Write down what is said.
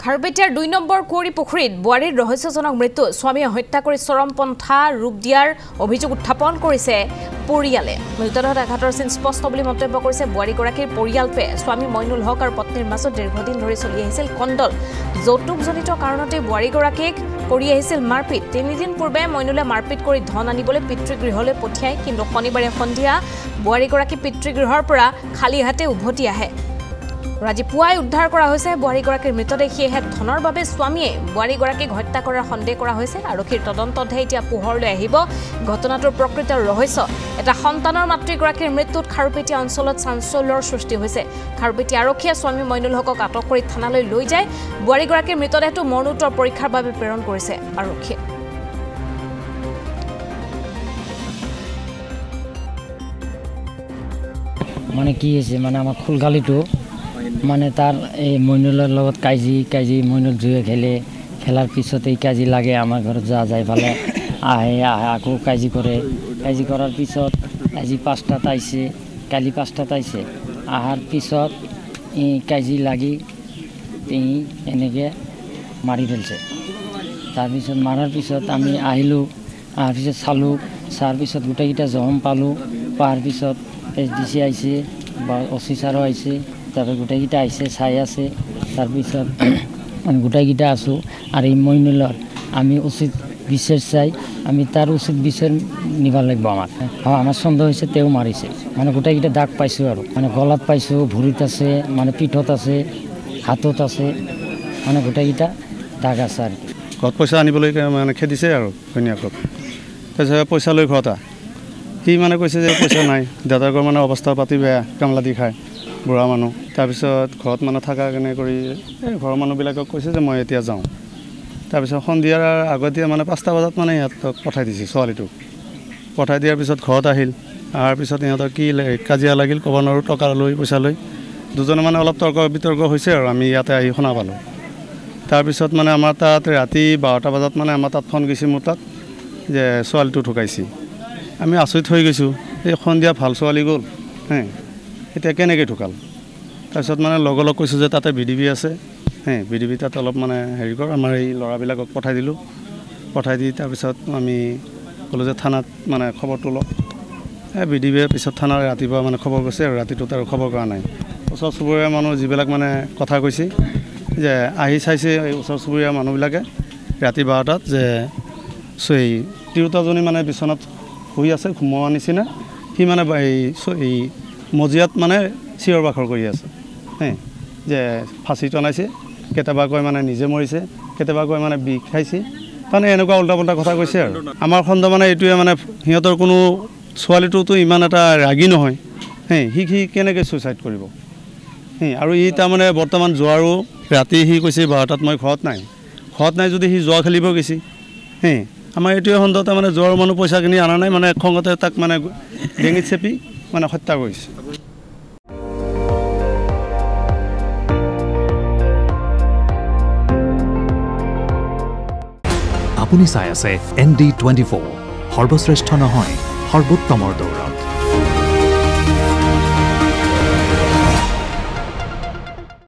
খাৰবেটিয়াৰ ২ number কুঁৱৰী পুখুৰীত বোৱাৰীৰ ৰহস্যজনক মৃত্যু স্বামীয়ে হত্যা কৰি চৰমপন্থা ৰূপ দিয়াৰ অভিযোগ উত্থাপন কৰিছে পৰিয়ালে। মৃতদেহত আঘাতৰ চিন স্পষ্ট বুলি মন্তব্য কৰিছে বোৱাৰীগৰাকীৰ পৰিয়ালটোৱে। স্বামী মইনুল হক আৰু পত্নীৰ মাজত দীৰ্ঘদিন ধৰি চলি আহিছিল কণ্ডল। যৌতুকজনিত কাৰণতে বোৱাৰীগৰাকীক কৰি আহিছিল মাৰপিট। ৩ দিন পূৰ্বে মইনুলে মাৰপিট কৰি ধন আনিবলৈ পিতৃগৃহলৈ পঠিয়ায়, কিন্তু শনিবাৰে সন্ধিয়া বোৱাৰীগৰাকী পিতৃগৃহৰ পৰা খালী হাতে উভতি আহে। আজি পুৱাই উদ্ধাৰ কৰা হৈছে বোৱাৰীগৰাকীৰ মৃতদেহ। সেয়েহে ধনৰ বাবে স্বামীয়ে বোৱাৰীগৰাকীক হত্যা কৰাৰ সন্দেহ কৰা হৈছে। আৰক্ষীৰ তদন্ততহে এতিয়া পোহৰলৈ আহিব ঘটনাটোৰ প্ৰকৃত ৰহস্য। এটা সন্তানৰ মাতৃগৰাকীৰ মৃত্যুত খাৰুপেটীয়া অঞ্চলত চাঞ্চল্যৰ সৃষ্টি হৈছে। খাৰুপেটীয়া আৰক্ষীয়ে স্বামী মইনুল হকক আটক কৰি থানালৈ লৈ যায়। বোৱাৰীগৰাকীৰ মৃতদেহটো মৰণোত্তৰ পৰীক্ষাৰ বাবে প্ৰেৰণ কৰিছে আৰক্ষীয়ে। মানে কি হৈছে মানে আমাৰ খুলগালিটো মানে তাৰ এই মইনুলৰ লগত কাজি মইনুল জুয়ে খেলাৰ পিছত এই কাজি লাগে আমাৰ ঘৰত যাই ফালে আহে আকৌ কাজি কৰাৰ পিছত আজি ৫টাত আহিছে, কালি ৫টাত আহিছে। অহাৰ পিছত এই কাজি লাগি এনেকৈ মাৰি ফেলছে। তাৰপিছত মাৰাৰ পিছত আমি আহিলোঁ, অহাৰ পিছত চোৱাৰ পিছত গোটেইকেইটা জখম পালোঁ। পোৱাৰ পিছত SDC আহিছে বা OC ছাৰো আহিছে, তাৰপৰা গোটেইকেইটা আহিছে, চাই আছে। তাৰপিছত আমি গোটেইকেইটা আছোঁ। আৰু এই মইনুলৰ আমি উচিত বিচাৰ চাই আমি তাৰ উচিত বিচাৰ নিব লাগিব। আমাৰ সন্দেহ হৈছে তেওঁ মাৰিছে। মানে গোটেইকেইটা দাগ পাইছোঁ আৰু মানে গলাত পাইছোঁ, ভৰিত আছে, মানে পিঠত আছে, হাতত আছে, মানে গোটেইকেইটা দাগ আছে। আৰু ঘৰত পইচা আনিবলৈ মানে খেদিছে আৰু ঘৈণীয়েকক। তাৰপিছত পইচা লৈ ঘৰত সি মানে কৈছে যে পইচা নাই। দাদাকৰ মানে অৱস্থা পাতি বেয়া, কামলা দি খায়, বুঢ়া মানুহ। তাৰপিছত ঘৰত মানে থকা কেনে কৰি ঘৰৰ মানুহবিলাকক কৈছে যে মই এতিয়া যাওঁ। তাৰপিছত সন্ধিয়াৰ আগতীয়া মানে 5টা বজাত মানে সিহঁতক পঠাই দিছে। ছোৱালীটোক পঠাই দিয়াৰ পিছত ঘৰত অহাৰ পিছত সিহঁতৰ কি কাজিয়া লাগিল ক'ব নোৱাৰোঁ। টকা লৈ পইচা লৈ দুজনে মানে অলপ তৰ্ক বিতৰ্ক হৈছে আৰু আমি ইয়াতে আহি শুনা পালোঁ। তাৰপিছত মানে আমাৰ তাত ৰাতি 12টা বজাত মানে আমাৰ তাত ফোন গৈছে মোৰ তাত যে ছোৱালীটো ঢুকাইছে। আমি আচৰিত হৈ গৈছোঁ। এই সন্ধিয়া ভাল ছোৱালী গ'ল, এতিয়া কেনেকৈ ঢুকাল? তাৰপিছত মানে লগ কৈছোঁ যে তাতে VDB আছে, VDB তাত অলপ মানে হেৰি কৰ। আমাৰ এই ল'ৰাবিলাকক পঠাই দিলোঁ। পঠাই দি তাৰপিছত আমি ক'লোঁ যে থানাত মানে খবৰটো লওক। VDBয়ে পিছত থানাৰ ৰাতিপুৱা মানে খবৰ কৈছে আৰু ৰাতিটোত আৰু খবৰ কৰা নাই। ওচৰ চুবুৰীয়া মানুহ যিবিলাক মানে কথা কৈছে যে আহি চাইছে এই ওচৰ চুবুৰীয়া মানুহবিলাকে ৰাতি 12টাত যে তিৰোতাজনী মানে বিচনাত শুই আছে, ঘুমোৱা নিচিনা। সি মানে এই মজিয়াত মানে চিঞৰ বাখৰ কৰি আছে, যে ফাঁচি টনাইছে। কেতিয়াবা কয় মানে নিজে মৰিছে, কেতিয়াবা কয় মানে বিষ খাইছে। মানে এনেকুৱা উল্টা পুল্টা কথা কৈছে আৰু আমাৰ খণ্ড মানে এইটোৱে মানে সিহঁতৰ কোনো ছোৱালীটোতো ইমান এটা ৰাগী নহয়, সি কেনেকৈ ছুইচাইড কৰিব? আৰু ই তাৰমানে বৰ্তমান যোৱাৰো ৰাতি সি কৈছে 12টাত মই ঘৰত নাই যদি সি যোৱা খেলিব গৈছে। আমাৰ এইটোৱে খণ্ডতে মানে যোৱাৰ মানুহ পইচাখিনি অনা নাই, মানে খঙতে তাক মানে ডিঙিত চেপি মানে হত্যা কৰিছে। আপুনি চাই আছে ND24, সৰ্বশ্ৰেষ্ঠ নহয় সৰ্বোত্তমৰ দৌৰ।